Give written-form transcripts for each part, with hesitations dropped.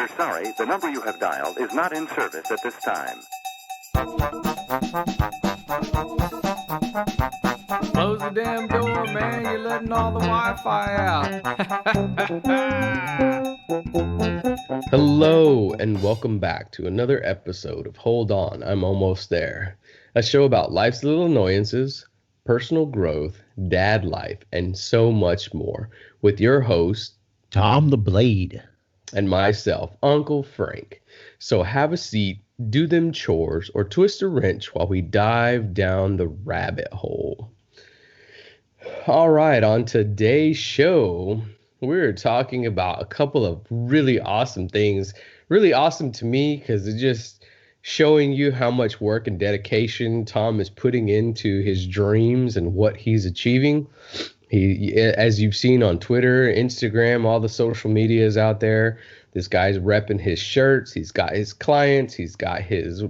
We're sorry, the number you have dialed is not in service at this time. Close the damn door, man. You're letting all the Wi-Fi out. Hello, and welcome back to another episode of Hold On, I'm Almost There, a show about life's little annoyances, personal growth, dad life, and so much more, with your host, Tom the Blade, and myself, Uncle Frank. So have a seat, do them chores, or twist a wrench while we dive down the rabbit hole. All right, on today's show, we're talking about a couple of really awesome things. Really awesome to me because it's just showing you how much work and dedication Tom is putting into his dreams and what he's achieving. He, as you've seen on Twitter, Instagram, all the social medias out there, this guy's repping his shirts. He's got his clients. He's got his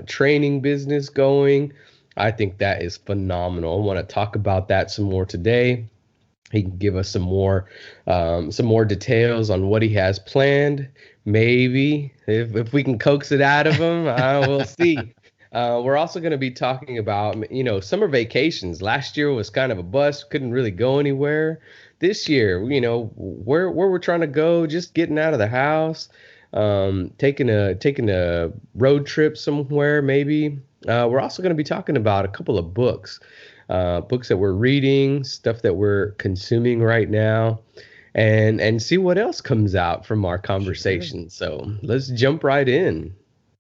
training business going. I think that is phenomenal. I want to talk about that some more today. He can give us some more details on what he has planned. Maybe if we can coax it out of him, we'll see. We're also going to be talking about, summer vacations. Last year was kind of a bust. Couldn't really go anywhere. This year, where we're trying to go, just getting out of the house, taking a road trip somewhere, maybe. We're also going to be talking about a couple of books that we're reading, stuff that we're consuming right now, and see what else comes out from our conversation. Sure. So let's jump right in.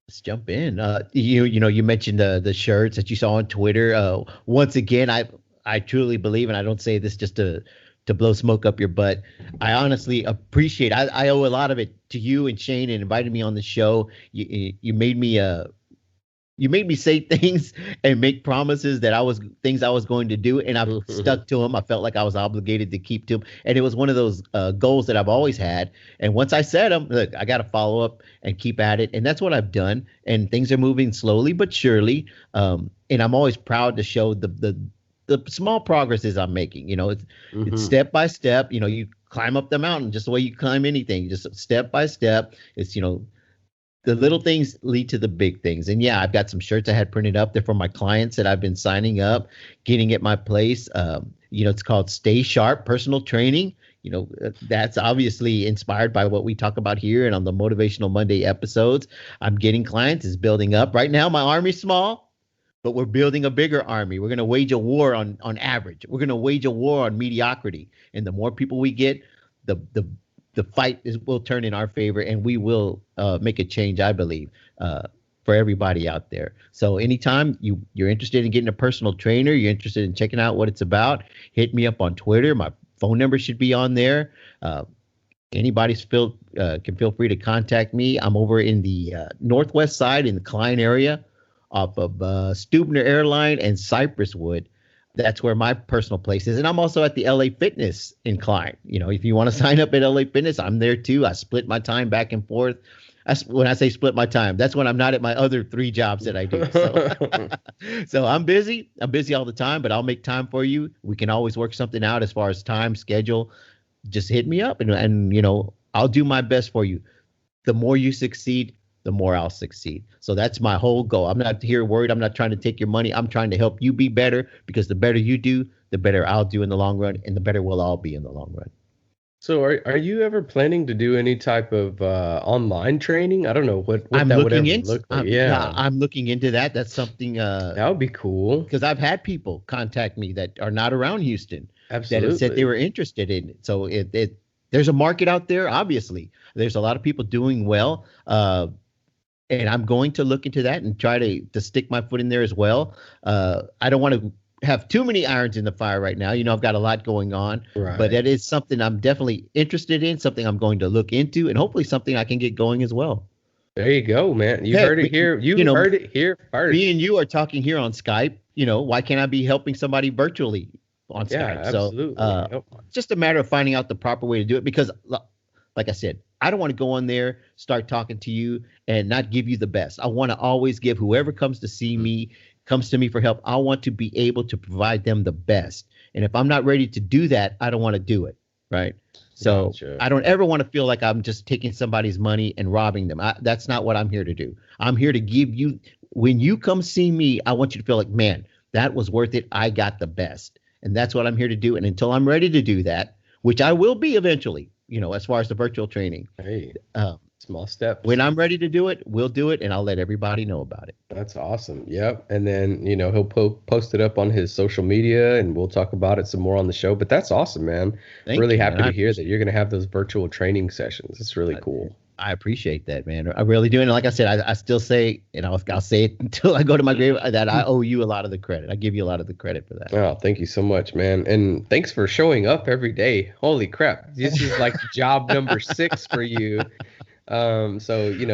Let's jump in. You mentioned the shirts that you saw on Twitter. Once again, I truly believe, and I don't say this just to blow smoke up your butt. I honestly appreciate. I owe a lot of it to you and Shane and invited me on the show. You made me say things and make promises that I was going to do, and I've stuck to them. I felt like I was obligated to keep to them, and it was one of those goals that I've always had. And once I set them, look, I got to follow up and keep at it, and that's what I've done. And things are moving slowly but surely. And I'm always proud to show the small progresses I'm making. It's step by step. You climb up the mountain just the way you climb anything, just step by step. It's the little things lead to the big things. And yeah, I've got some shirts I had printed up there for my clients that I've been signing up, getting at my place. It's called Stay Sharp Personal Training. That's obviously inspired by what we talk about here and on the Motivational Monday episodes. I'm getting clients. It's building up. Right now, my army's small, but we're building a bigger army. We're going to wage a war on average. We're going to wage a war on mediocrity. And the more people we get, the fight will turn in our favor, and we will make a change, I believe, for everybody out there. So anytime you're interested in getting a personal trainer, you're interested in checking out what it's about, hit me up on Twitter. My phone number should be on there. Anybody can feel free to contact me. I'm over in the northwest side in the Klein area off of Stubner Airline and Cypresswood. That's where my personal place is. And I'm also at the LA Fitness in Klein. If you want to sign up at LA Fitness, I'm there too. I split my time back and forth. When I say split my time, that's when I'm not at my other 3 jobs that I do. So I'm busy. I'm busy all the time, but I'll make time for you. We can always work something out as far as time, schedule. Just hit me up and I'll do my best for you. The more you succeed, the more I'll succeed. So that's my whole goal. I'm not here worried. I'm not trying to take your money. I'm trying to help you be better, because the better you do, the better I'll do in the long run, and the better we'll all be in the long run. So are you ever planning to do any type of online training? I don't know what that would ever look like. I'm looking into that. That's something that would be cool, because I've had people contact me that are not around Houston. Absolutely. That have said they were interested in it. So there's a market out there. Obviously, there's a lot of people doing well. And I'm going to look into that and try to stick my foot in there as well. I don't want to have too many irons in the fire right now. I've got a lot going on, right. But that is something I'm definitely interested in, something I'm going to look into, and hopefully something I can get going as well. There you go, man. You heard it here. Heard it here first. Me and you are talking here on Skype. Why can't I be helping somebody virtually on Skype? Yeah, absolutely. So it's just a matter of finding out the proper way to do it, because like I said, I don't want to go on there, start talking to you, and not give you the best. I want to always give whoever comes to see me, comes to me for help. I want to be able to provide them the best. And if I'm not ready to do that, I don't want to do it. Right. So Gotcha. I don't ever want to feel like I'm just taking somebody's money and robbing them. That's not what I'm here to do. I'm here to give you, when you come see me, I want you to feel like, man, that was worth it. I got the best. And that's what I'm here to do. And until I'm ready to do that, which I will be eventually, as far as the virtual training, Hey, uh, small steps. when I'm ready to do it, we'll do it. And I'll let everybody know about it. That's awesome. Yep. And then, he'll post it up on his social media and we'll talk about it some more on the show. But that's awesome, man. Thank Really you, happy man. to hear that you're going to have those virtual training sessions. It's really cool. I appreciate that, man. I really do. And like I said, I still say, and I'll say it until I go to my grave, that I owe you a lot of the credit. I give you a lot of the credit for that. Oh, thank you so much, man. And thanks for showing up every day. Holy crap. This is like job number 6 for you. So,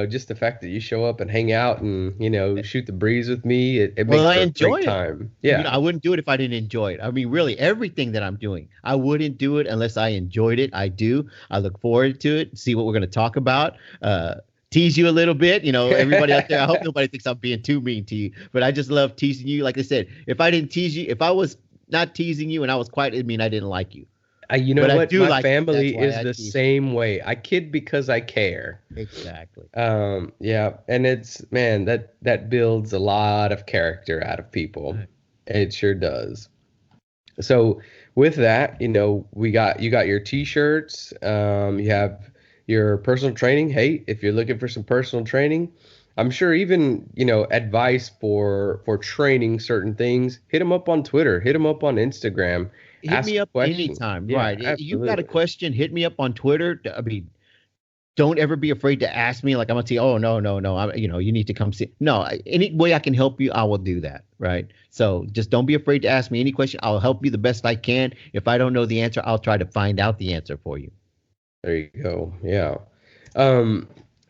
just the fact that you show up and hang out and, shoot the breeze with me, it makes I for a enjoy great it. time. Yeah. I wouldn't do it if I didn't enjoy it. I mean, really, everything that I'm doing, I wouldn't do it unless I enjoyed it. I do. I look forward to it, see what we're going to talk about. Tease you a little bit, everybody out there. I hope nobody thinks I'm being too mean to you, but I just love teasing you. Like I said, if I didn't tease you, if I was not teasing you and I was quiet, it'd mean I didn't like you. You know But I what? do My like it. family That's why is I the tease. same way. I kid because I care. Exactly. Yeah, and it's, man, that builds a lot of character out of people. Right. It sure does. So with that, you got your t-shirts, you have your personal training. Hey, if you're looking for some personal training, I'm sure even, advice for training certain things, hit them up on Twitter, hit them up on Instagram. Hit Ask me up questions. anytime. Yeah, Right. You've got a absolutely. question, hit me up on Twitter. I mean, don't ever be afraid to ask me. Like I'm gonna say, oh no. You need to come see. No, any way I can help you, I will do that. Right. So just don't be afraid to ask me any question. I'll help you the best I can. If I don't know the answer, I'll try to find out the answer for you. There you go. Yeah.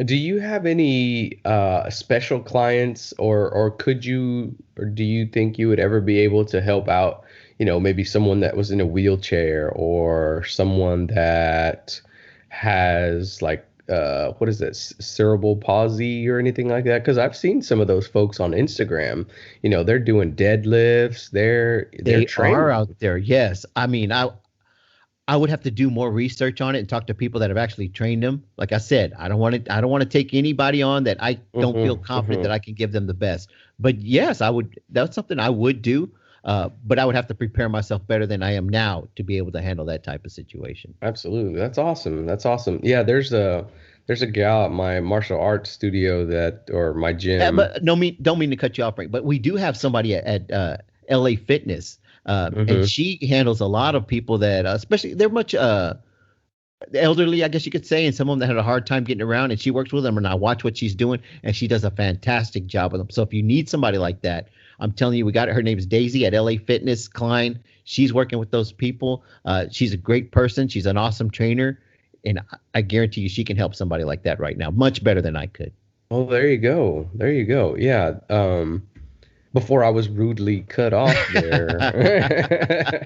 Do you have any special clients or do you think you would ever be able to help out, maybe someone that was in a wheelchair or someone that has like what is that, cerebral palsy or anything like that? Because I've seen some of those folks on Instagram. They're doing deadlifts. They're They training. are out there. Yes. I mean, I would have to do more research on it and talk to people that have actually trained them. Like I said, I don't want to take anybody on that I don't feel confident that I can give them the best. But yes, I would. That's something I would do. But I would have to prepare myself better than I am now to be able to handle that type of situation. Absolutely. That's awesome. That's awesome. Yeah, there's a gal at my martial arts studio or my gym. Yeah, but don't mean to cut you off, Frank. But we do have somebody at LA Fitness, and she handles a lot of people that, especially they're much elderly, I guess you could say, and some of them that had a hard time getting around. And she works with them, and I watch what she's doing, and she does a fantastic job with them. So if you need somebody like that, I'm telling you, we got her name is Daisy at LA Fitness Klein. She's working with those people. She's a great person. She's an awesome trainer. And I guarantee you she can help somebody like that right now much better than I could. Well, there you go. There you go. Yeah. Before I was rudely cut off there,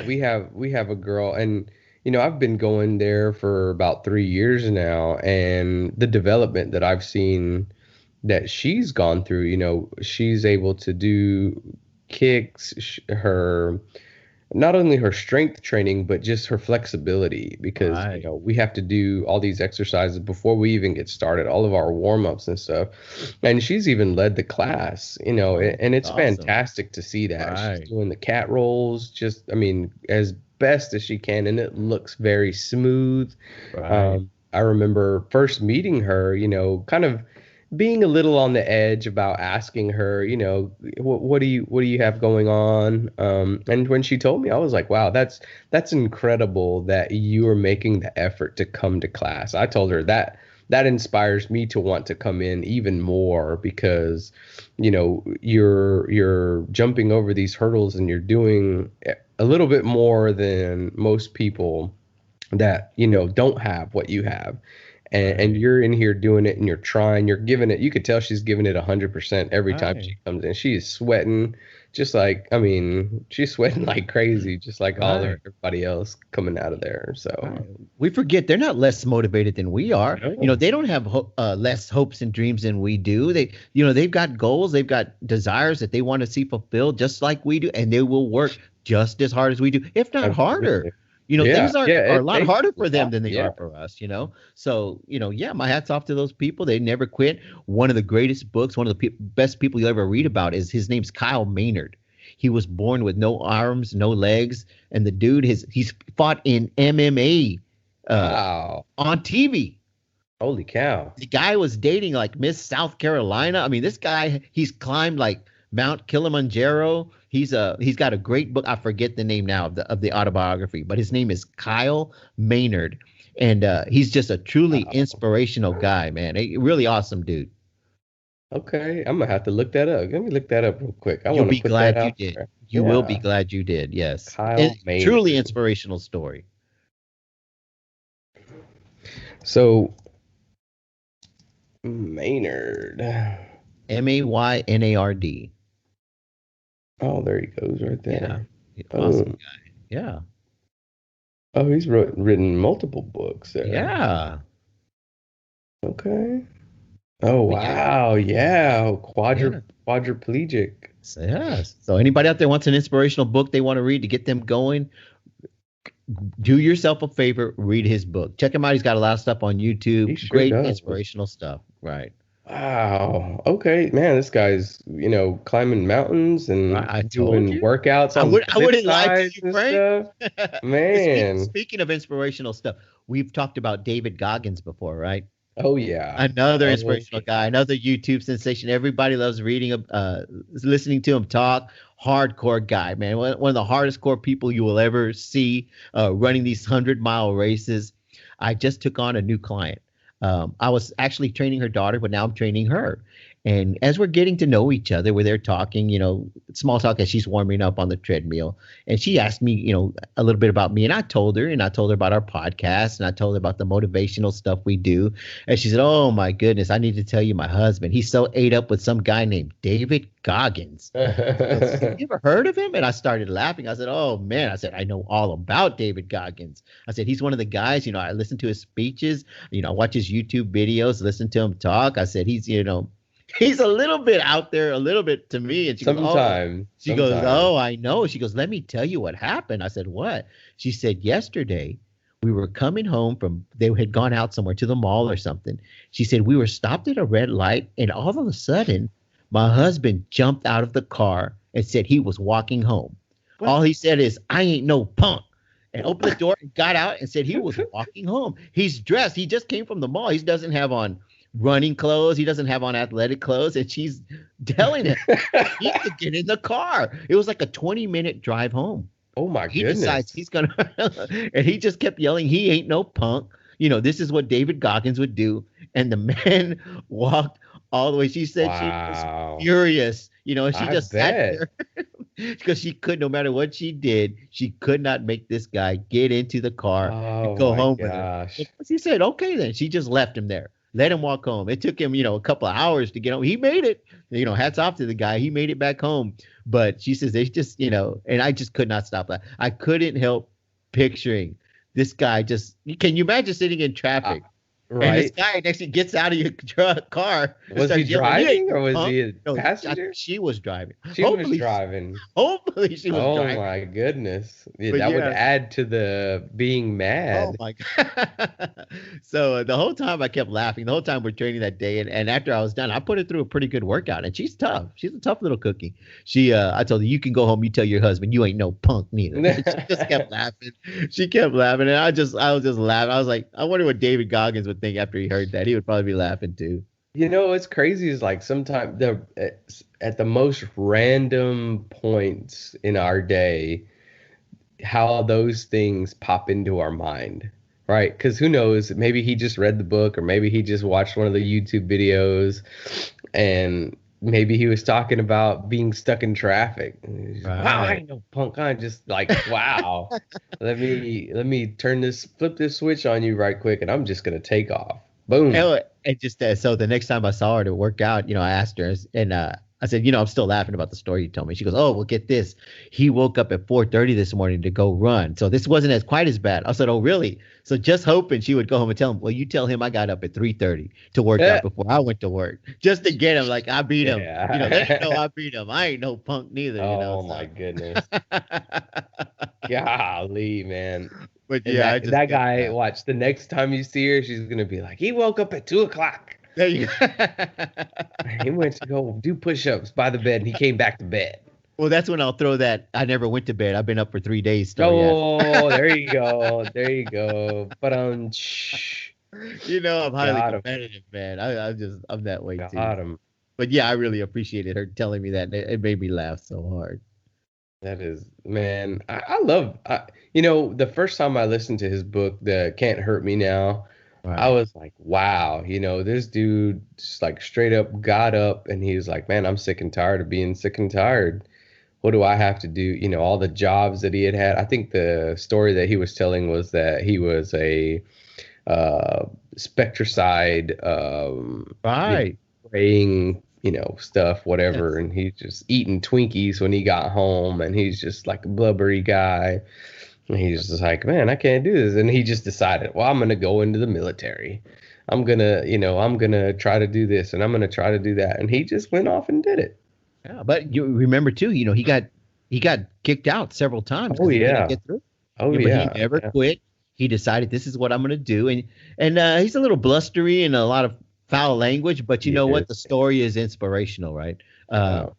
we have a girl, and I've been going there for about 3 years now, and the development that I've seen that she's gone through, she's able to do kicks, not only her strength training, but just her flexibility, because, Right. we have to do all these exercises before we even get started, all of our warm-ups and stuff. And she's even led the class, and it's Awesome. fantastic to see that. Right. She's doing the cat rolls, as best as she can, and it looks very smooth. Right. I remember first meeting her, kind of being a little on the edge about asking her, what do you have going on? And when she told me, I was like, wow, that's incredible that you are making the effort to come to class. I told her that inspires me to want to come in even more, because, you're jumping over these hurdles and you're doing a little bit more than most people that, don't have what you have. And you're in here doing it, and you're trying, you're giving it. You could tell she's giving it 100% every time she comes in. She is sweating, she's sweating like crazy, just like everybody else coming out of there. So We forget they're not less motivated than we are. No. They don't have less hopes and dreams than we do. They've got goals, they've got desires that they want to see fulfilled, just like we do, and they will work just as hard as we do, if not harder. Things are a lot they harder for them tough, than they yeah. are for us. So my hat's off to those people. They never quit. One of the greatest books, one of the best people you'll ever read about is his name's Kyle Maynard. He was born with no arms, no legs, and the dude he's fought in MMA Wow. on TV. Holy cow. The guy was dating like Miss South Carolina. I mean, this guy, he's climbed like Mount Kilimanjaro. He's got a great book. I forget the name now of the autobiography, but his name is Kyle Maynard, and he's just a truly inspirational guy, man. A really awesome dude. Okay, I'm gonna have to look that up. Let me look that up real quick. You'll be glad you did. You will be glad you did. Yes, Kyle Maynard. Truly inspirational story. So Maynard. Maynard. Oh, there he goes right there. Yeah. Awesome guy. Yeah. Oh, he's written multiple books there. Yeah. Okay. Oh, wow. Yeah. Quadriplegic. Yes. So anybody out there wants an inspirational book they want to read to get them going, do yourself a favor, read his book. Check him out. He's got a lot of stuff on YouTube. He sure Great does. inspirational stuff. Right. Wow. Okay, man, this guy's, climbing mountains and doing workouts on I wouldn't lie to you, Frank. Man. Speaking of inspirational stuff, we've talked about David Goggins before, right? Oh, yeah. Another inspirational guy, another YouTube sensation. Everybody loves listening to him talk. Hardcore guy, man. One of the hardest core people you will ever see running these 100-mile races. I just took on a new client. I was actually training her daughter, but now I'm training her. And as we're getting to know each other, we're there talking, small talk as she's warming up on the treadmill. And she asked me, a little bit about me. And I told her about our podcast. And I told her about the motivational stuff we do. And she said, oh, my goodness, I need to tell you my husband. He's so ate up with some guy named David Goggins. Have you ever heard of him? And I started laughing. I said, oh, man. I said, I know all about David Goggins. I said, he's one of the guys, I listen to his speeches, I watch his YouTube videos, listen to him talk. I said, he's a little bit out there, a little bit to me. And she goes, oh, I know. She goes, let me tell you what happened. I said, what? She said, yesterday we were coming home they had gone out somewhere to the mall or something. She said, we were stopped at a red light. And all of a sudden, my husband jumped out of the car and said he was walking home. What? All he said is, I ain't no punk. And opened the door and got out and said he was walking home. He's dressed. He just came from the mall. He doesn't have on running clothes. He doesn't have on athletic clothes. And she's telling him he could get in the car. It was like a 20-minute drive home. Oh, my He goodness. decides he's going to, and he just kept yelling, he ain't no punk. This is what David Goggins would do. And the man walked all the way. She said she was furious. She just sat there because she could, no matter what she did, she could not make this guy get into the car and go home with her. She said, okay, then. She just left him there. Let him walk home. It took him, a couple of hours to get home. He made it. Hats off to the guy. He made it back home. But she says they just, and I just could not stop that. I couldn't help picturing this guy just. Can you imagine sitting in traffic? Right. And this guy next to you gets out of your car. Was he driving or was he a passenger? She was driving. Hopefully she was driving. Hopefully she was driving. Oh my goodness. Yeah, that would add to the being mad. Oh my God. So the whole time I kept laughing. The whole time we're training that day. And after I was done, I put her through a pretty good workout. And she's tough. She's a tough little cookie. I told her, you can go home. You tell your husband you ain't no punk neither. She just kept laughing. She kept laughing. And I was just laughing. I was like, I wonder what David Goggins would think after he heard that. He would probably be laughing too. What's crazy is like sometimes at the most random points in our day, how those things pop into our mind, right? Because who knows, maybe he just read the book or maybe he just watched one of the YouTube videos and maybe he was talking about being stuck in traffic. Right. Wow, I ain't no punk. I'm just like, wow. let me flip this switch on you right quick and I'm just going to take off. Boom. And just so the next time I saw her to work out, I asked her and I said, I'm still laughing about the story you told me. She goes, oh, well, get this. He woke up at 4:30 this morning to go run. So this wasn't quite as bad. I said, oh, really? So just hoping she would go home and tell him, well, you tell him I got up at 3:30 to work out before I went to work, just to get him. Like, I beat him. Yeah. Let him know I beat him. I ain't no punk neither. Oh, my goodness. Golly, man. But And yeah, I that, just that get guy, that. watch, the next time you see her, she's gonna be like, he woke up at 2 o'clock. There you go. He went to go do push-ups by the bed and he came back to bed. Well, that's when I'll throw that. I never went to bed. I've been up for 3 days story at. Oh, there you go. There you go. But You know, I'm highly got him. competitive, man. I'm that way too. Got him. But yeah, I really appreciated her telling me that. It made me laugh so hard. That is, man. I love. The first time I listened to his book, The Can't Hurt Me Now, I Right. was like, wow. This dude just like straight up got up and he was like, man, I'm sick and tired of being sick and tired. What do I have to do? All the jobs that he had had. I think the story that he was telling was that he was a spectricide, Right. spraying, stuff, whatever. Yes. And he's just eating Twinkies when he got home, and he's just like a blubbery guy. And he's just like, man, I can't do this. And he just decided, well, I'm gonna go into the military. I'm gonna try to do this, and I'm gonna try to do that. And he just went off and did it. Yeah, but you remember too, he got kicked out several times Oh because he yeah. couldn't get through. Oh But yeah. he never Yeah. quit. He decided this is what I'm going to do, and he's a little blustery and a lot of foul language, but you He know what? is. The story is inspirational, right? Yeah.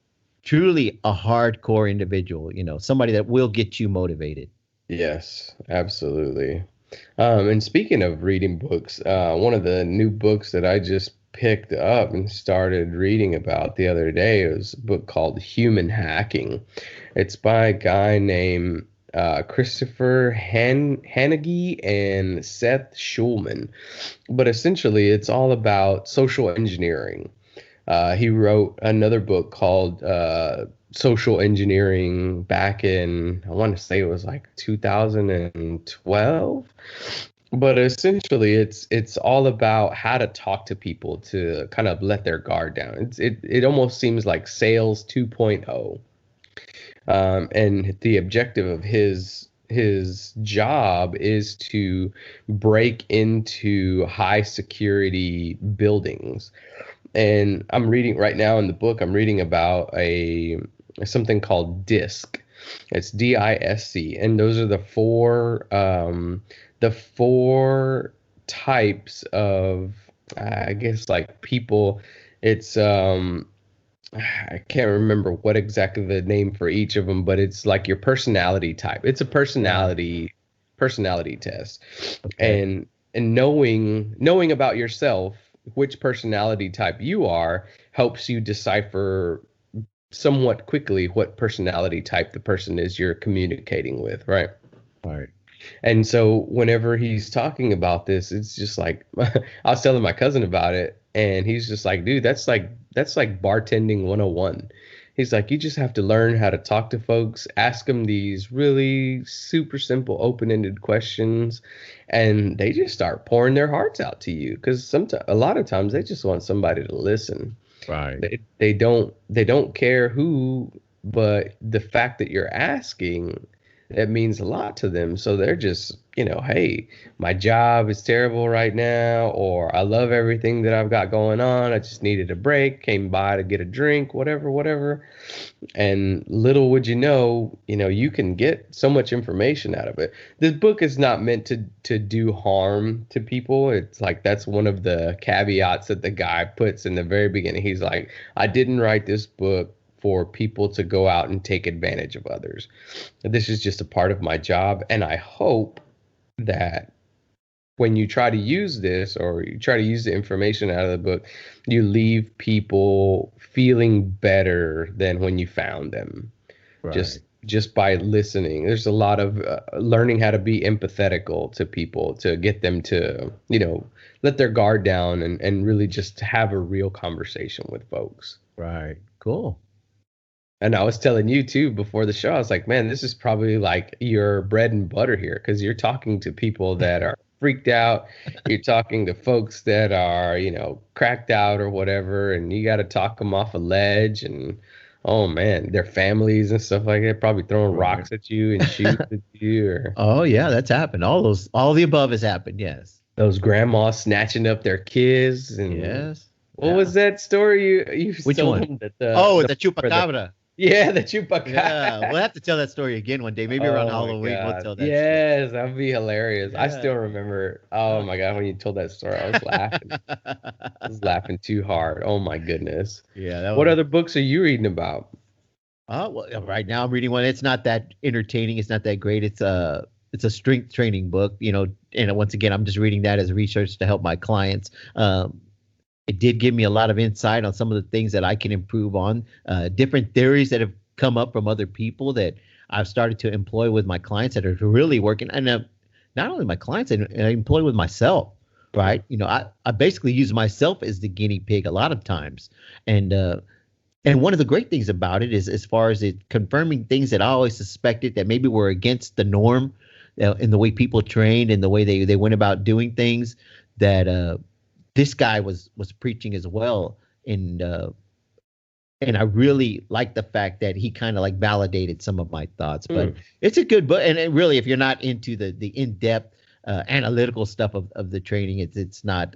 Truly a hardcore individual, somebody that will get you motivated. Yes, absolutely. And speaking of reading books, one of the new books that I just picked up and started reading about the other day was a book called Human Hacking. It's by a guy named Christopher Hadnagay and Seth Schulman. But essentially, it's all about social engineering. He wrote another book called Social Engineering back in, I want to say it was like 2012. But essentially, it's all about how to talk to people to kind of let their guard down. It almost seems like sales 2.0. And the objective of his job is to break into high security buildings. And I'm reading right now in the book, I'm reading about something called DISC. It's DISC, and those are the four types of, I guess, like people. It's I can't remember what exactly the name for each of them, but it's like your personality type. It's a personality test. Okay. And knowing about yourself, which personality type you are, helps you decipher somewhat quickly what personality type the person is you're communicating with, right? All right. And so whenever he's talking about this, it's just like I was telling my cousin about it, and he's just like, dude, that's like bartending 101. He's like, you just have to learn how to talk to folks, ask them these really super simple open-ended questions, and they just start pouring their hearts out to you, because a lot of times they just want somebody to listen. Right. They don't care who, but the fact that you're asking, it means a lot to them. So they're just, hey, my job is terrible right now, or I love everything that I've got going on. I just needed a break, came by to get a drink, whatever. And little would you know, you can get so much information out of it. This book is not meant to do harm to people. It's like, that's one of the caveats that the guy puts in the very beginning. He's like, I didn't write this book for people to go out and take advantage of others. This is just a part of my job. And I hope that when you try to use this, or you try to use the information out of the book, you leave people feeling better than when you found them. Right. Just by listening. There's a lot of learning how to be empathetical to people, to get them to, let their guard down and really just have a real conversation with folks. Right. Cool. And I was telling you too before the show, I was like, man, this is probably like your bread and butter here, because you're talking to people that are freaked out. You're talking to folks that are, cracked out or whatever, and you got to talk them off a ledge. And oh man, their families and stuff like that, probably throwing rocks at you and shooting at you, or Oh yeah, that's happened. All the above has happened. Yes. those grandmas snatching up their kids. And Yes. what was that story you Which told one? them that The chupacabra. Yeah, the chupacabra. Yeah, we'll have to tell that story again one day. Maybe around Oh my Halloween we'll God. tell that story. Yes, that'd be hilarious. I still Yeah. remember. Oh my God, when you told that story, I was laughing. I was laughing too hard. Oh my goodness. Yeah, that What was. other books are you reading about? Well, right now I'm reading one. It's not that entertaining. It's not that great. It's a strength training book, and once again, I'm just reading that as research to help my clients. It did give me a lot of insight on some of the things that I can improve on, different theories that have come up from other people that I've started to employ with my clients that are really working. And not only my clients, I employ with myself, right? I basically use myself as the guinea pig a lot of times. And one of the great things about it is as far as it confirming things that I always suspected that maybe were against the norm in the way people trained and the way they went about doing things, that this guy was preaching as well. And I really like the fact that he kind of like validated some of my thoughts. But it's a good book. And really, if you're not into the in-depth analytical stuff of the training, it's not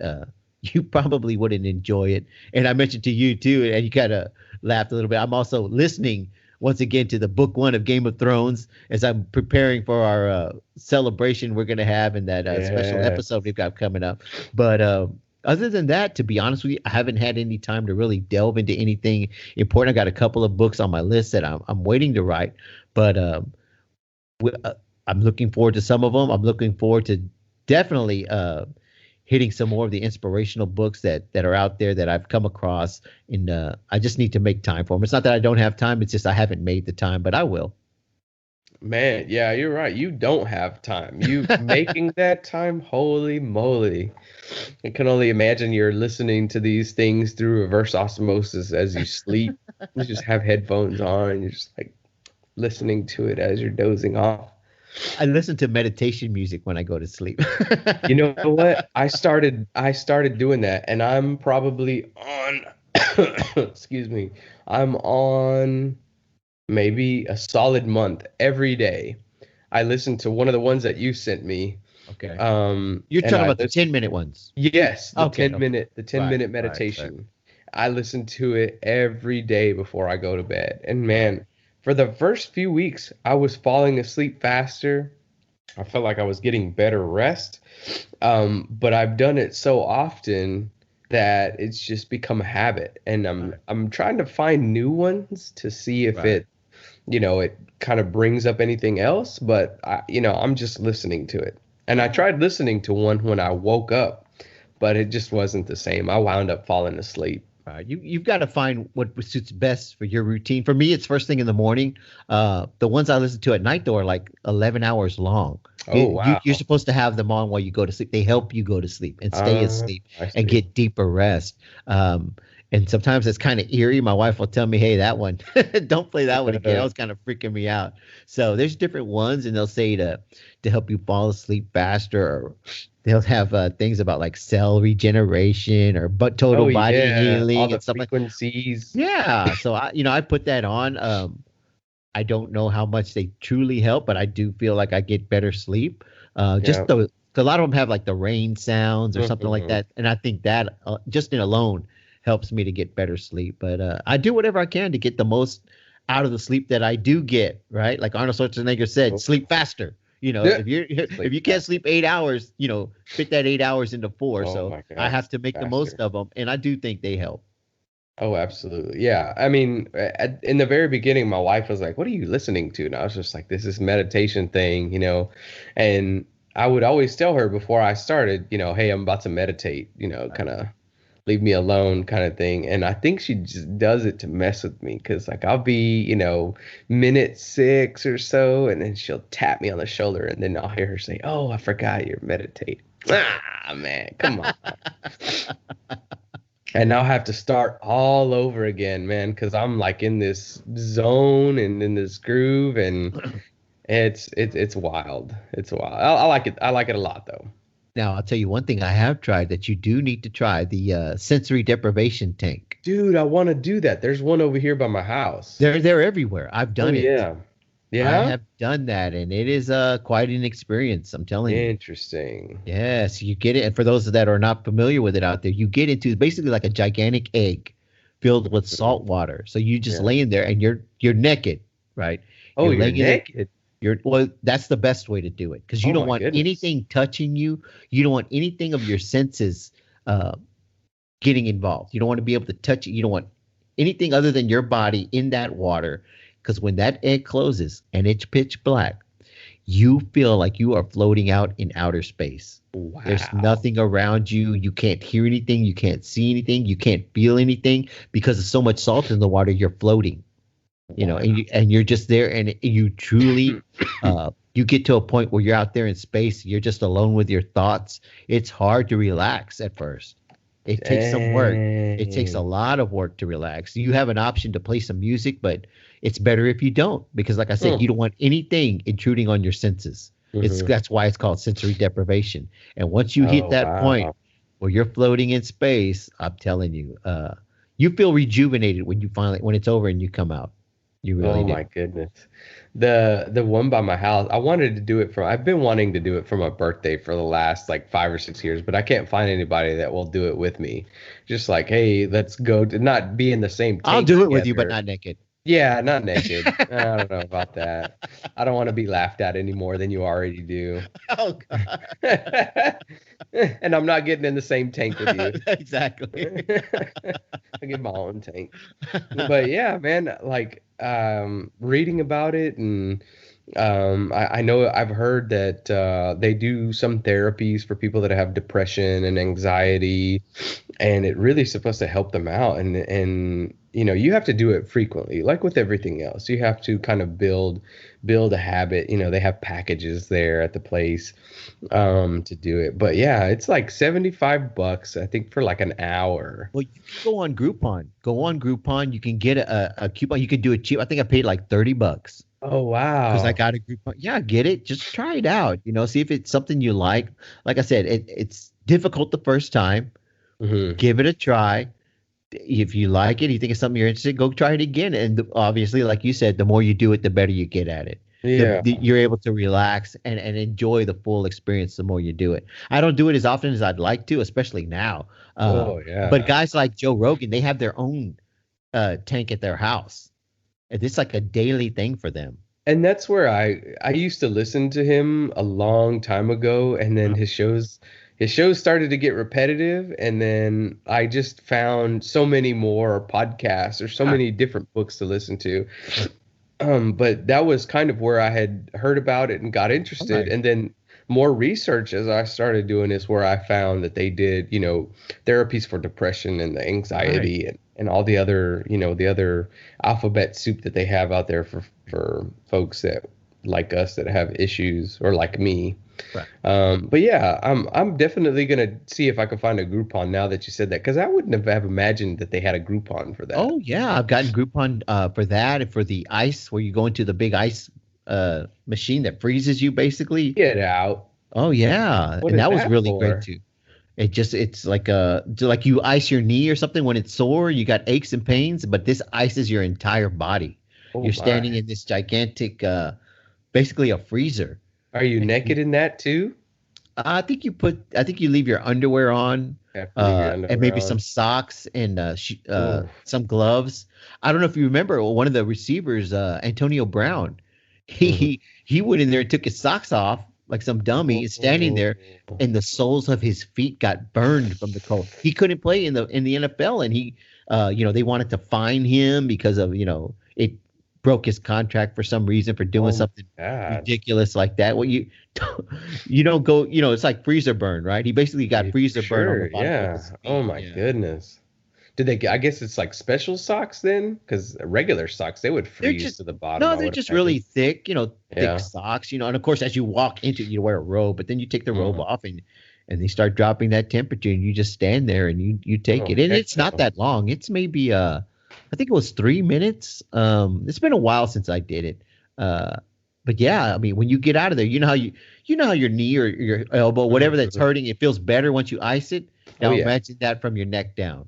you probably wouldn't enjoy it. And I mentioned to you too, and you kind of laughed a little bit. I'm also listening once again to the book 1 of Game of Thrones as I'm preparing for our celebration we're going to have in that special episode we've got coming up. But other than that, to be honest with you, I haven't had any time to really delve into anything important. I got a couple of books on my list that I'm waiting to write, but I'm looking forward to some of them. I'm looking forward to definitely hitting some more of the inspirational books that are out there that I've come across, and I just need to make time for them. It's not that I don't have time; it's just I haven't made the time, but I will. Man, yeah, you're right. You don't have time. You making that time, holy moly. I can only imagine you're listening to these things through reverse osmosis as you sleep. You just have headphones on and you're just like listening to it as you're dozing off. I listen to meditation music when I go to sleep. You know what? I started doing that, and I'm probably on excuse me. I'm on maybe a solid month every day. I listen to one of the ones that you sent me. Okay. You're and talking I about the listen- 10-minute ones. Yes, the Okay, 10-minute Right, meditation. right. I listen to it every day before I go to bed. And man, for the first few weeks, I was falling asleep faster. I felt like I was getting better rest. But I've done it so often that it's just become a habit. And I'm trying to find new ones to see if Right. it kind of brings up anything else, but I'm just listening to it. And I tried listening to one when I woke up, but it just wasn't the same. I wound up falling asleep. You've got to find what suits best for your routine. For me, it's first thing in the morning. The ones I listen to at night, though, are like 11 hours long. Oh, wow. You're supposed to have them on while you go to sleep. They help you go to sleep and stay asleep I and see. get deeper rest. And sometimes it's kind of eerie. My wife will tell me, "Hey, that one, don't play that one again." That was kind of freaking me out. So there's different ones, and they'll say to help you fall asleep faster, or they'll have things about like cell regeneration or total body healing All the and stuff like. frequencies. Yeah, so I put that on. I don't know how much they truly help, but I do feel like I get better sleep. Just Yeah. a lot of them have like the rain sounds or something like that, and I think that just in alone helps me to get better sleep. But I do whatever I can to get the most out of the sleep that I do get. Right, like Arnold Schwarzenegger said, sleep faster. Yeah. If you can't sleep 8 hours, fit that 8 hours into 4. Oh So my God, I have to make the most faster. of them, and I do think they help. Oh, absolutely. Yeah. I mean, in the very beginning, my wife was like, "What are you listening to?" And I was just like, "This is meditation thing, And I would always tell her before I started, "Hey, I'm about to meditate, kind of leave me alone kind of thing." And I think she just does it to mess with me because, like, I'll be, minute 6 or so, and then she'll tap me on the shoulder, and then I'll hear her say, "Oh, I forgot you're meditating." Ah, man, come on. And I'll have to start all over again, man, because I'm like in this zone and in this groove, and it's wild. It's wild. I like it. I like it a lot, though. Now, I'll tell you one thing I have tried that you do need to try, the sensory deprivation tank. Dude, I want to do that. There's one over here by my house. They're everywhere. I've done it. Yeah. I Yeah. have done that, and it is quite an experience. I'm telling you. Interesting. Yes, you get it. And for those that are not familiar with it out there, you get into basically like a gigantic egg, filled with salt water. So you just Yeah. laying there and you're naked, right? Oh, you're laying in there. naked. Well, that's the best way to do it because you Oh don't my want goodness. anything touching you. You don't want anything of your senses uh, getting involved. You don't want to be able to touch it. You don't want anything other than your body in that water because when that egg closes and it's pitch black, you feel like you are floating out in outer space. Wow. There's nothing around you. You can't hear anything. You can't see anything. You can't feel anything because there's so much salt in the water. You're floating, and you're just there, and you truly, you get to a point where you're out there in space. You're just alone with your thoughts. It's hard to relax at first. It takes some work. It takes a lot of work to relax. You have an option to play some music, but it's better if you don't because, like I said, you don't want anything intruding on your senses. That's why it's called sensory deprivation. And once you hit that point where you're floating in space, I'm telling you, you feel rejuvenated when it's over and you come out. You really do. Oh my goodness. The one by my house, I've been wanting to do it for my birthday for the last like 5 or 6 years, but I can't find anybody that will do it with me. Just like, hey, let's go to not be in the same tank I'll do it with you, but together. not naked. Yeah, not naked. I don't know about that. I don't want to be laughed at any more than you already do. Oh God. And I'm not getting in the same tank with you. Exactly. I get my own tank. But yeah, man, like reading about it and I know I've heard that they do some therapies for people that have depression and anxiety, and it really is supposed to help them out. And you have to do it frequently, like with everything else. You have to kind of build a habit. They have packages there at the place to do it. But yeah, it's like $75, I think, for like an hour. Well, you can go on Groupon. You can get a coupon. You can do it cheap. I think I paid like $30. Oh wow! Because I got a Groupon. Yeah, get it. Just try it out. See if it's something you like. Like I said, it's difficult the first time. Give it a try. If you like it, you think it's something you're interested in, go try it again. And obviously, like you said, the more you do it, the better you get at it. Yeah. You're able to relax and enjoy the full experience the more you do it. I don't do it as often as I'd like to, especially now. Yeah. But guys like Joe Rogan, they have their own tank at their house. It's like a daily thing for them. And that's where I used to listen to him a long time ago, and then his shows started to get repetitive, and then I just found so many more podcasts or so many different books to listen to. But that was kind of where I had heard about it and got interested. And then more research as I started doing this, where I found that they did, therapies for depression and the anxiety and all the other, the other alphabet soup that they have out there for folks that like us that have issues or like me. Right. But yeah, I'm definitely gonna see if I can find a Groupon now that you said that, because I wouldn't have imagined that they had a Groupon for that. Oh yeah, I've gotten Groupon for that and for the ice, where you go into the big ice machine that freezes you basically. Get out. Oh yeah, and that was really great too. It's like you ice your knee or something when it's sore, you got aches and pains, but this ices your entire body. You're standing in this gigantic, basically a freezer. Are you naked in that too? I think you leave your underwear on, and maybe some socks and some gloves. I don't know if you remember one of the receivers, Antonio Brown. He went in there and took his socks off like some dummy, standing there, and the soles of his feet got burned from the cold. He couldn't play in the NFL, and he, they wanted to fine him because of it broke his contract for some reason for doing something ridiculous like that. Well, you don't go, it's like freezer burn, right? He basically got freezer burn on the bottom of his feet. Oh my goodness. Did they? I guess it's like special socks then, because regular socks they would freeze to the bottom. No, they're just really thick, thick socks, and of course as you walk into it, you wear a robe, but then you take the robe off and they start dropping that temperature, and you just stand there and you take it, and it's not that long. It's maybe I think it was 3 minutes. It's been a while since I did it, but yeah, I mean when you get out of there, you know how your knee or your elbow, whatever that's hurting, it feels better once you ice it. Now imagine that from your neck down.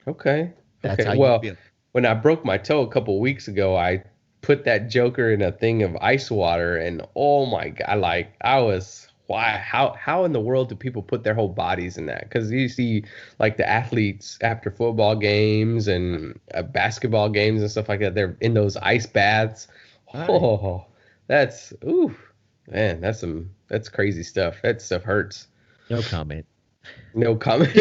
Okay. That's how you feel. When I broke my toe a couple of weeks ago, I put that joker in a thing of ice water, and oh my God, I was why, how in the world do people put their whole bodies in that? Because you see like the athletes after football games and basketball games and stuff like that, they're in those ice baths. Right. Oh, that's ooh, man, that's crazy stuff. That stuff hurts. No comment. No comment.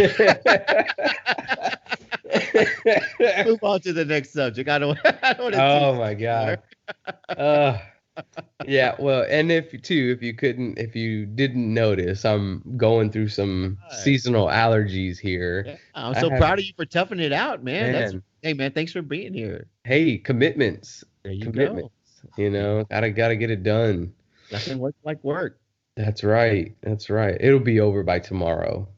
Move on to the next subject. I don't want to. Oh my God. Uh, yeah, well, and if you didn't notice, I'm going through some seasonal allergies here. Yeah, I'm so proud of you for toughing it out, man. Hey man, thanks for being here. Hey, commitments. There you Commitments. go. You know, gotta get it done. Nothing works like work. That's right. That's right. It'll be over by tomorrow.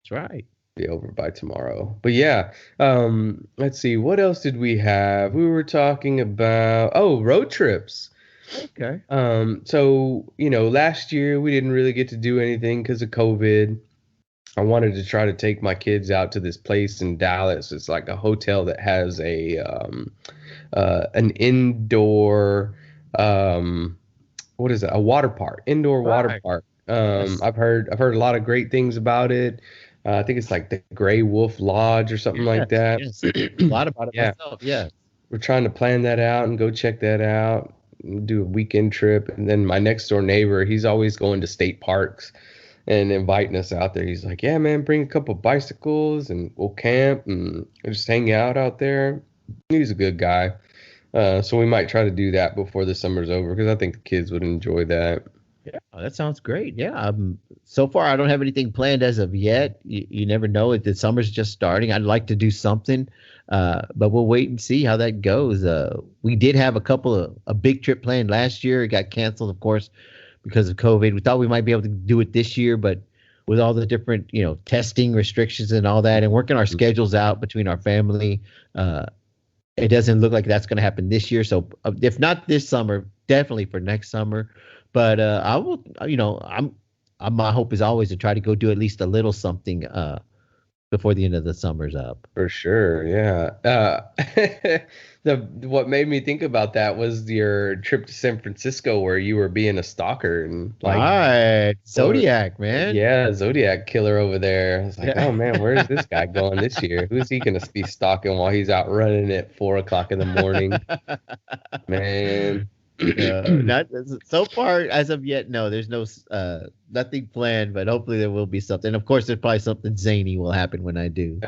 That's right. Be over by tomorrow. But yeah, let's see. What else did we have? We were talking about road trips. Okay. So, last year we didn't really get to do anything because of COVID. I wanted to try to take my kids out to this place in Dallas. It's like a hotel that has an indoor, what is it? A water park, indoor water park. Yes. I've heard a lot of great things about it. I think it's like the Gray Wolf Lodge or something like that. Yes. A lot about it myself. Yeah. We're trying to plan that out and go check that out. Do a weekend trip. And then my next door neighbor, he's always going to state parks and inviting us out there. He's like, yeah, man, bring a couple bicycles and we'll camp and just hang out there. He's a good guy. So we might try to do that before the summer's over because I think the kids would enjoy that. Yeah, that sounds great. Yeah. So far, I don't have anything planned as of yet. You never know. The summer's just starting. I'd like to do something, but we'll wait and see how that goes. We did have a big trip planned last year. It got canceled, of course, because of COVID. We thought we might be able to do it this year, but with all the different, testing restrictions and all that and working our schedules out between our family, it doesn't look like that's going to happen this year. So if not this summer, definitely for next summer. But I will, my hope is always to try to go do at least a little something before the end of the summer's up. For sure, yeah. What made me think about that was your trip to San Francisco where you were being a stalker and like Zodiac, man. Yeah, Zodiac killer over there. I was like, oh man, where's this guy going this year? Who's he gonna be stalking while he's out running at 4:00 in the morning? Man. Not so far as of yet. No, there's nothing planned, but hopefully there will be something. Of course, there's probably something zany will happen when I do.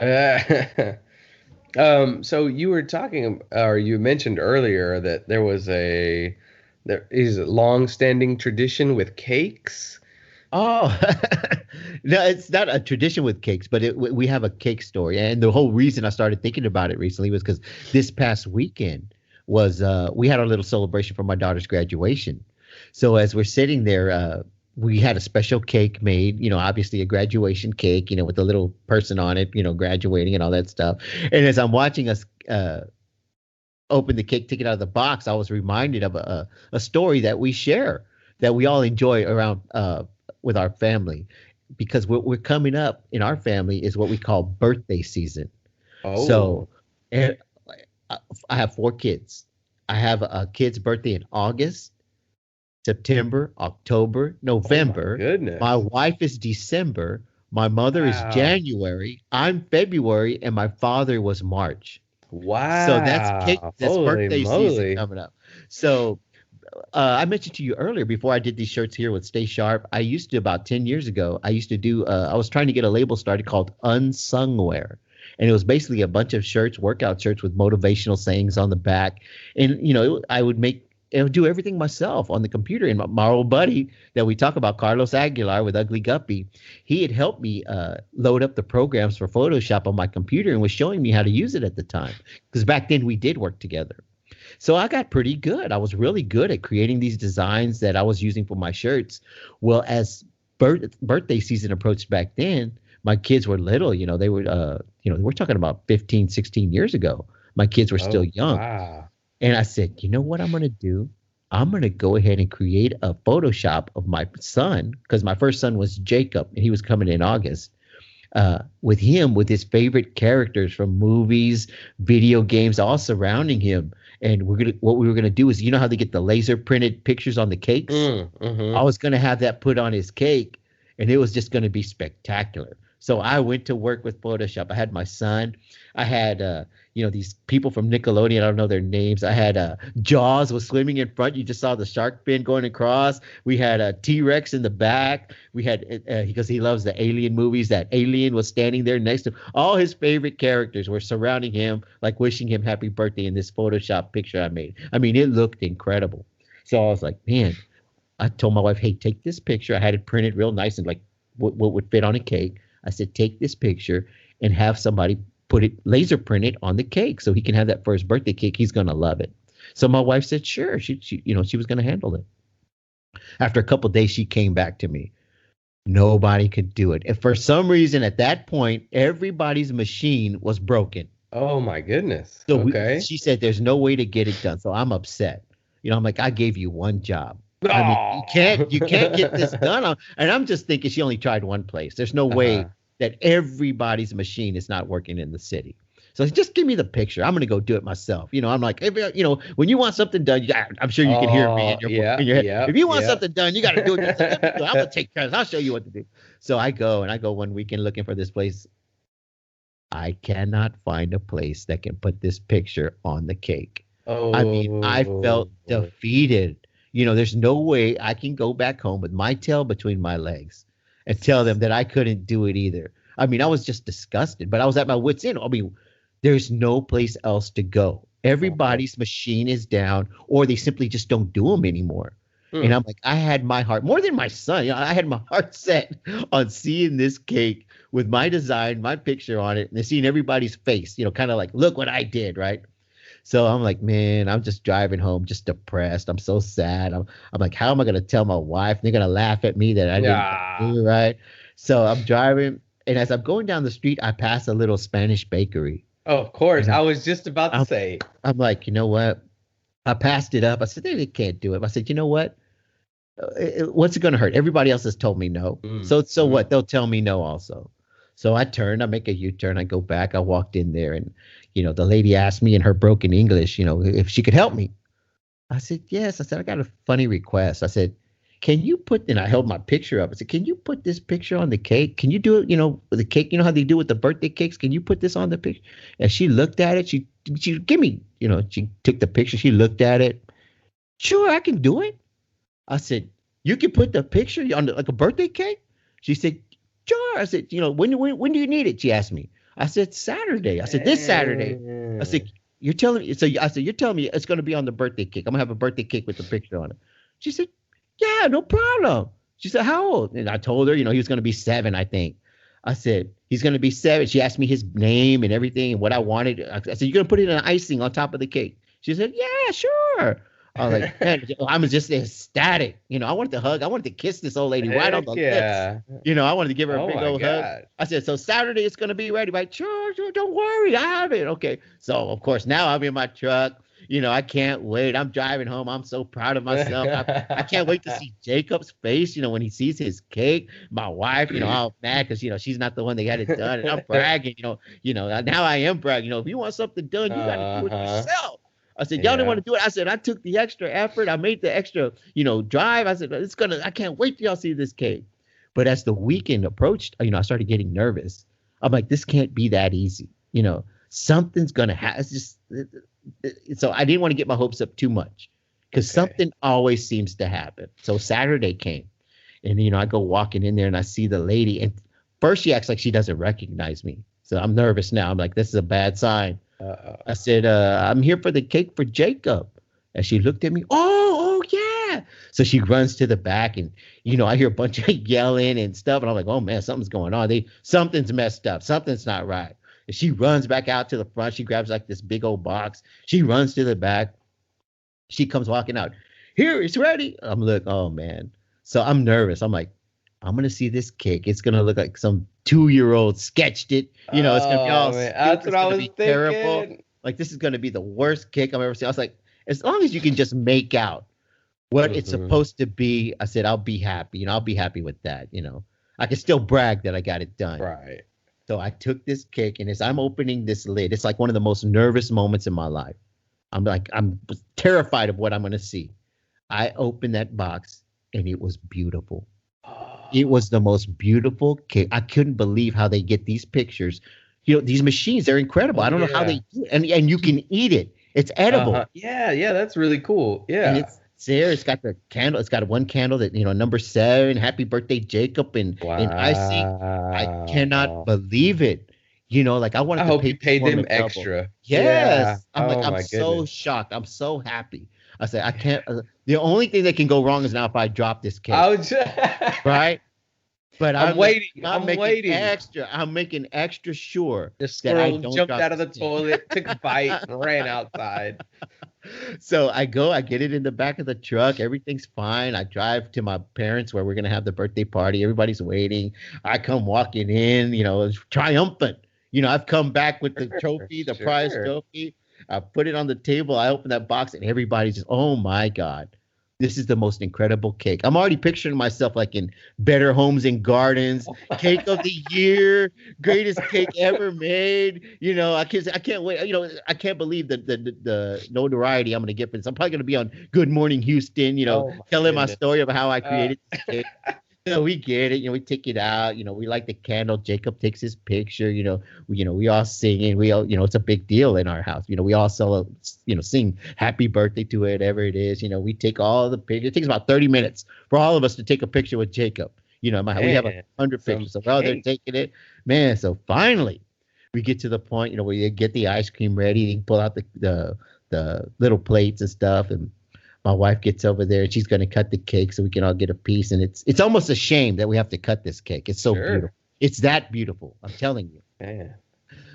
So you were talking, or you mentioned earlier that there is a long-standing tradition with cakes. Oh, no, it's not a tradition with cakes, but we have a cake story, and the whole reason I started thinking about it recently was because this past weekend was we had our little celebration for my daughter's graduation. So as we're sitting there, we had a special cake made, obviously a graduation cake, with a little person on it, graduating and all that stuff. And as I'm watching us open the cake, take it out of the box, I was reminded of a story that we share, that we all enjoy around with our family, because what we're coming up in our family is what we call birthday season. Oh. So I have 4 kids. I have a kid's birthday in August, September, October, November. Oh my goodness. My wife is December. My mother is January. I'm February, and my father was March. Wow. So that's cake. That's Holy birthday moly. season coming up. So I mentioned to you earlier, before I did these shirts here with Stay Sharp, I used to, about 10 years ago, I used to do, I was trying to get a label started called Unsung Wear. And it was basically a bunch of shirts, workout shirts with motivational sayings on the back. And, I would do everything myself on the computer. And my old buddy that we talk about, Carlos Aguilar with Ugly Guppy, he had helped me load up the programs for Photoshop on my computer and was showing me how to use it at the time. Because back then we did work together. So I got pretty good. I was really good at creating these designs that I was using for my shirts. Well, as birthday season approached back then, my kids were little, they were, we're talking about 15, 16 years ago. My kids were still young. Wow. And I said, you know what I'm going to do? I'm going to go ahead and create a Photoshop of my son, because my first son was Jacob and he was coming in August. with him, with his favorite characters from movies, video games, all surrounding him. And what we were gonna do is, you know how they get the laser printed pictures on the cakes? I was gonna have that put on his cake, and it was just gonna be spectacular. So I went to work with Photoshop. I had my son. I had these people from Nickelodeon. I don't know their names. I had Jaws was swimming in front. You just saw the shark fin going across. We had a T-Rex in the back. We had because he loves the Alien movies. That alien was standing there next to him. All his favorite characters were surrounding him, like wishing him happy birthday in this Photoshop picture I made. I mean, it looked incredible. So I was like, man, I told my wife, hey, take this picture. I had it printed real nice and like what would fit on a cake. I said, take this picture and have somebody put it laser print it on the cake so he can have that for his birthday cake. He's going to love it. So my wife said, sure. She was going to handle it. After a couple of days, she came back to me. Nobody could do it. And for some reason, at that point, everybody's machine was broken. Oh my goodness. So okay. She said, there's no way to get it done. So I'm upset. I'm like, I gave you one job. I mean, you can't get this done. And I'm just thinking she only tried one place. There's no way that everybody's machine is not working in the city. So just give me the picture. I'm going to go do it myself. I'm like, when you want something done, I'm sure you can hear me in your head. If you want something done, you got to do it yourself. I'm going to take care of it. I'll show you what to do. So I go one weekend looking for this place. I cannot find a place that can put this picture on the cake. Oh. I mean, I felt defeated. There's no way I can go back home with my tail between my legs and tell them that I couldn't do it either. I mean, I was just disgusted, but I was at my wit's end. I mean, there's no place else to go. Everybody's machine is down, or they simply just don't do them anymore. And I'm like, I had my heart, more than my son, I had my heart set on seeing this cake with my design, my picture on it, and seeing everybody's face, kind of like, look what I did, right? So I'm like, man, I'm just driving home, just depressed. I'm so sad. I'm like, how am I going to tell my wife? They're going to laugh at me that I didn't do it right. So I'm driving, and as I'm going down the street, I pass a little Spanish bakery. Oh, of course. I was just about to say. I'm like, you know what? I passed it up. I said, they can't do it. I said, you know what? What's it going to hurt? Everybody else has told me no. So what? They'll tell me no also. So I turned, I make a U-turn, I go back, I walked in there, and, the lady asked me in her broken English, if she could help me. I said, yes. I said, I got a funny request. I said, can you and I held my picture up. I said, can you put this picture on the cake? Can you do it, with the cake? You know how they do with the birthday cakes? Can you put this on the picture? And she looked at it. She give me, she took the picture. She looked at it. Sure, I can do it. I said, you can put the picture on like a birthday cake? She said, sure. I said, when do you need it? She asked me. I said, Saturday. I said, this Saturday. I said, you're telling me. So I said, you're telling me it's going to be on the birthday cake. I'm going to have a birthday cake with the picture on it. She said, yeah, no problem. She said, how old? And I told her, he was going to be 7, I think. I said, he's going to be 7. She asked me his name and everything and what I wanted. I said, you're going to put it in icing on top of the cake. She said, yeah, sure. I was like, man, I was just ecstatic. I wanted to hug. I wanted to kiss this old lady right on the lips. I wanted to give her a big old hug. I said, so Saturday it's going to be ready. Like, sure, don't worry. I have it. Okay. So, of course, now I'm in my truck. I can't wait. I'm driving home. I'm so proud of myself. I can't wait to see Jacob's face, when he sees his cake. My wife, all mad because, she's not the one that got it done. And I'm bragging, now I am bragging. If you want something done, you got to do it yourself. I said, y'all didn't want to do it. I said, I took the extra effort. I made the extra, drive. I said, I can't wait till y'all see this cake. But as the weekend approached, I started getting nervous. I'm like, this can't be that easy. Something's going to happen. So I didn't want to get my hopes up too much because something always seems to happen. So Saturday came and, I go walking in there and I see the lady. And first she acts like she doesn't recognize me. So I'm nervous now. I'm like, this is a bad sign. I said, I'm here for the cake for Jacob. And she looked at me. Oh, yeah. So she runs to the back and, I hear a bunch of yelling and stuff. And I'm like, oh, man, something's going on. Something's messed up. Something's not right. And she runs back out to the front. She grabs like this big old box. She runs to the back. She comes walking out. Here, it's ready. I'm like, oh, man. So I'm nervous. I'm like, I'm going to see this cake. It's going to look like some 2-year-old sketched it. It's going to be all stupid. That's what I was thinking. Terrible. Like, this is going to be the worst cake I've ever seen. I was like, as long as you can just make out what it's supposed to be, I said, I'll be happy. I'll be happy with that. I can still brag that I got it done. Right. So I took this cake, and as I'm opening this lid, it's like one of the most nervous moments in my life. I'm terrified of what I'm going to see. I opened that box, and it was beautiful. It was the most beautiful cake. I couldn't believe how they get these pictures. These machines, they're incredible. I don't know how they do it. And you can eat it. It's edible. Yeah, that's really cool. Yeah. And it's there. It's got the candle. It's got one candle that, number 7, happy birthday, Jacob, and icing. I cannot believe it. Like I wanted to hope you paid them extra. Yes. Yeah. I'm so shocked. I'm so happy. I said, I can't. The only thing that can go wrong is now if I drop this cake. Right? But I'm waiting. I'm waiting. I'm making extra sure. The squirrel jumped out of the toilet, took a bite, and ran outside. So I get it in the back of the truck. Everything's fine. I drive to my parents where we're going to have the birthday party. Everybody's waiting. I come walking in, triumphant. I've come back with the trophy, the prize trophy. I put it on the table. I open that box and everybody's just, oh my God, this is the most incredible cake. I'm already picturing myself like in Better Homes and Gardens, cake of the year, greatest cake ever made. I can't wait. I can't believe the notoriety I'm going to get for this. I'm probably going to be on Good Morning Houston, telling my story of how I created this cake. So we get it, we take it out, we light the candle. Jacob takes his picture, we all sing, and we all, it's a big deal in our house. We all sing happy birthday to whatever it is. We take all the pictures. It takes about 30 minutes for all of us to take a picture with Jacob. We have 100 pictures. So they're taking it, man. So finally we get to the point, where you get the ice cream ready, you pull out the little plates and stuff, and my wife gets over there and she's going to cut the cake so we can all get a piece. And it's almost a shame that we have to cut this cake. It's so beautiful. It's that beautiful. I'm telling you. Yeah.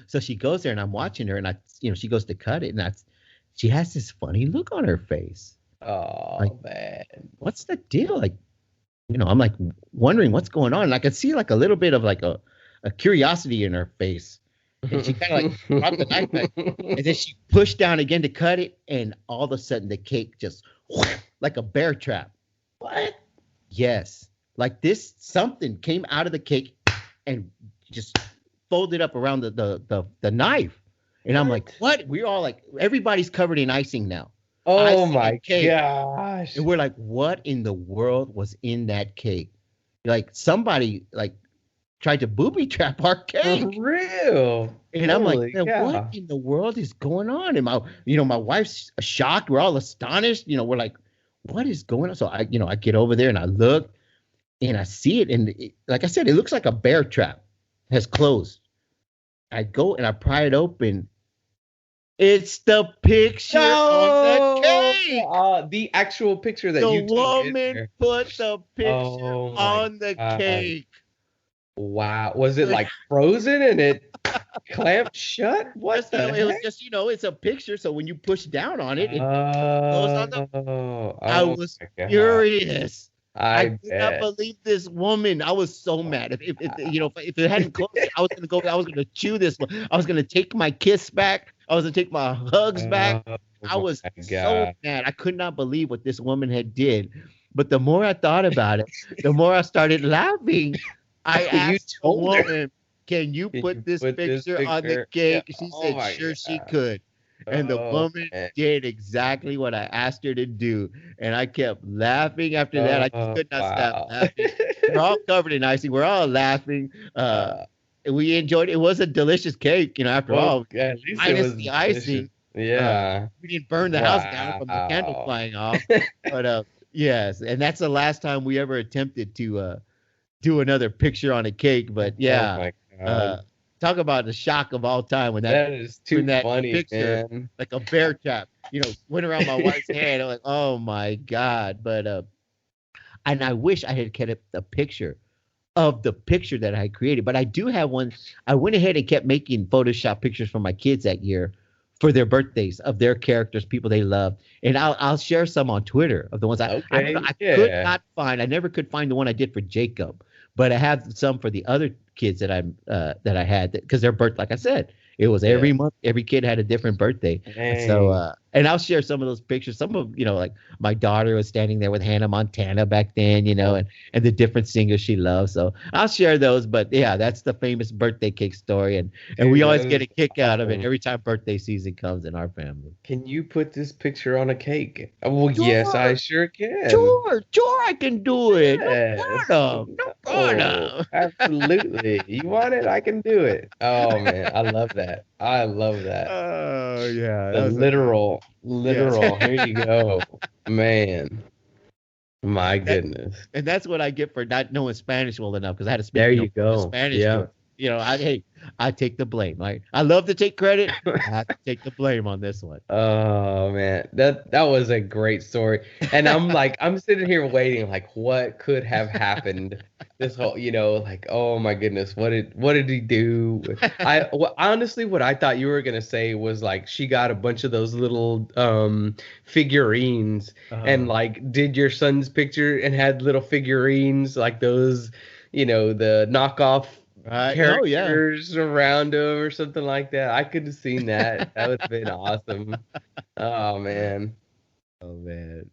So she goes there and I'm watching her, and she goes to cut it, and she has this funny look on her face. Oh, man. What's the deal? Like, I'm like wondering what's going on. And I could see like a little bit of like a curiosity in her face. And she kind of like dropped the knife back. And then she pushed down again to cut it. And all of a sudden the cake just like a bear trap. What? Yes. Like something came out of the cake and just folded up around the knife. And I'm like, what? We're all like, everybody's covered in icing now. Oh my gosh. And we're like, what in the world was in that cake? Like somebody like tried to booby trap our cake. For real. And I'm like, what in the world is going on? And my wife's shocked. We're all astonished. We're like, what is going on? So I get over there and I look and I see it. And like I said, it looks like a bear trap has closed. I go and I pry it open. It's the picture on the cake. The actual picture that you took. The woman put the picture on the cake. Wow. Was it like frozen and it clamped shut? What the heck? It was just, it's a picture. So when you push down on it, it goes on the. I was furious. I could not believe this woman. I was so mad. If it hadn't closed, I was gonna chew this one. I was gonna take my kiss back. I was gonna take my hugs back. I was so mad. I could not believe what this woman had did. But the more I thought about it, the more I started laughing. I asked the woman, can you put this picture on the cake? She said, sure, she could. And the woman did exactly what I asked her to do. And I kept laughing after that. I just could not stop laughing. We're all covered in icing. We're all laughing. We enjoyed it. It was a delicious cake, after all. At least minus it was the icing. Yeah. We didn't burn the house down from the candle flying off. But yes, and that's the last time we ever attempted to do another picture on a cake. But yeah. Oh my God. Talk about the shock of all time when that is too funny, picture, man. Like a bear trap, went around my wife's head. I'm like, oh my God. But and I wish I had kept a picture of the picture that I created. But I do have one. I went ahead and kept making Photoshop pictures for my kids that year for their birthdays of their characters, people they love. And I'll share some on Twitter of the ones I could not find. I never could find the one I did for Jacob, but I have some for the other kids that I had, because their birth, like I said, It was every month, every kid had a different birthday. Dang. So, and I'll share some of those pictures. Some of, like my daughter was standing there with Hannah Montana back then, and the different singers she loves. So I'll share those. But yeah, that's the famous birthday cake story. And we always get a kick out of it every time birthday season comes in our family. Can you put this picture on a cake? Well, Sure. yes, I sure can. Sure, I can do it. Yes. No problem. Absolutely. You want it? I can do it. Oh man, I love that. Oh yeah, The literal. Here you go, man. My goodness. And that's what I get for not knowing Spanish well enough, because I had to speak There you go. Spanish. Yeah. I take the blame. I love to take credit. I have to take the blame on this one. Oh man, that was a great story. And I'm sitting here waiting, like, what could have happened? This whole, like, oh my goodness, what did he do? Honestly, what I thought you were gonna say was like she got a bunch of those little figurines and like did your son's picture and had little figurines like those, the knockoff characters around him or something like that. I could have seen that. That would have been awesome. Oh man. And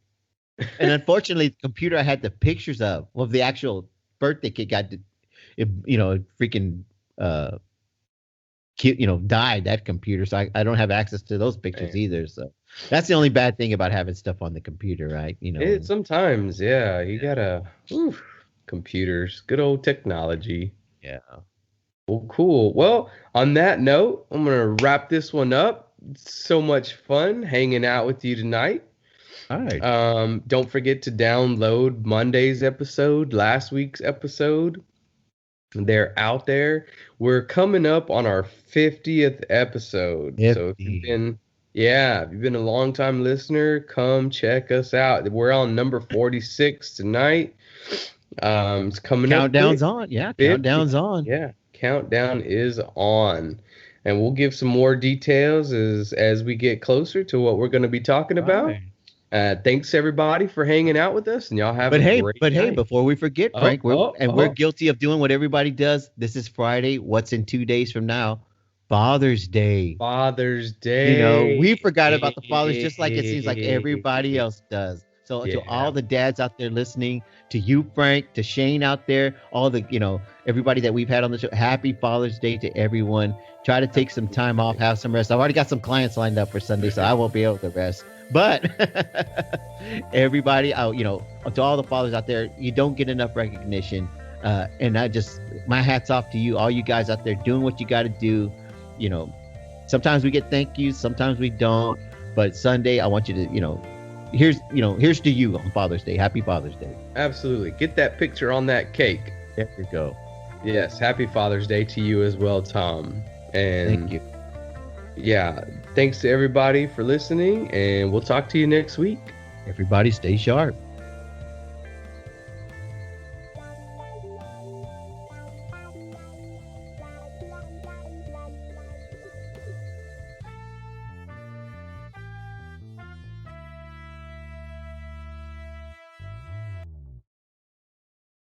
unfortunately, the computer I had the pictures of the actual birthday kid freaking died, that computer. So I don't have access to those pictures either. So that's the only bad thing about having stuff on the computer, right? Sometimes, yeah, you gotta computers, good old technology. Yeah. Well, cool. Well, on that note, I'm going to wrap this one up. It's so much fun hanging out with you tonight. All right. Don't forget to download Monday's episode, last week's episode. They're out there. We're coming up on our 50th episode. 50. So if you've been a long time listener, come check us out. We're on number 46 tonight. It's coming up. Countdown's on. Yeah, 50. countdown's on. Yeah, countdown is on. And we'll give some more details as we get closer to what we're going to be talking about. Thanks everybody for hanging out with us, and y'all have a great night. Hey, before we forget, Frank, we're guilty of doing what everybody does. This is Friday. What's in 2 days from now? Father's Day. Father's Day. We forgot about the fathers just like it seems like everybody else does. So to all the dads out there listening, to you, Frank, to Shane out there, all the, everybody that we've had on the show, happy Father's Day to everyone. Try to take some time off, have some rest. I've already got some clients lined up for Sunday, so I won't be able to rest. But everybody, to all the fathers out there, you don't get enough recognition. And my hat's off to you, all you guys out there doing what you got to do. Sometimes we get thank yous, sometimes we don't. But Sunday, I want you to, here's to you on Father's Day. Happy Father's Day. Absolutely. Get that picture on that cake. There you go. Yes. Happy Father's Day to you as well, Tom. And thank you. Yeah. Thanks to everybody for listening, and we'll talk to you next week. Everybody stay sharp.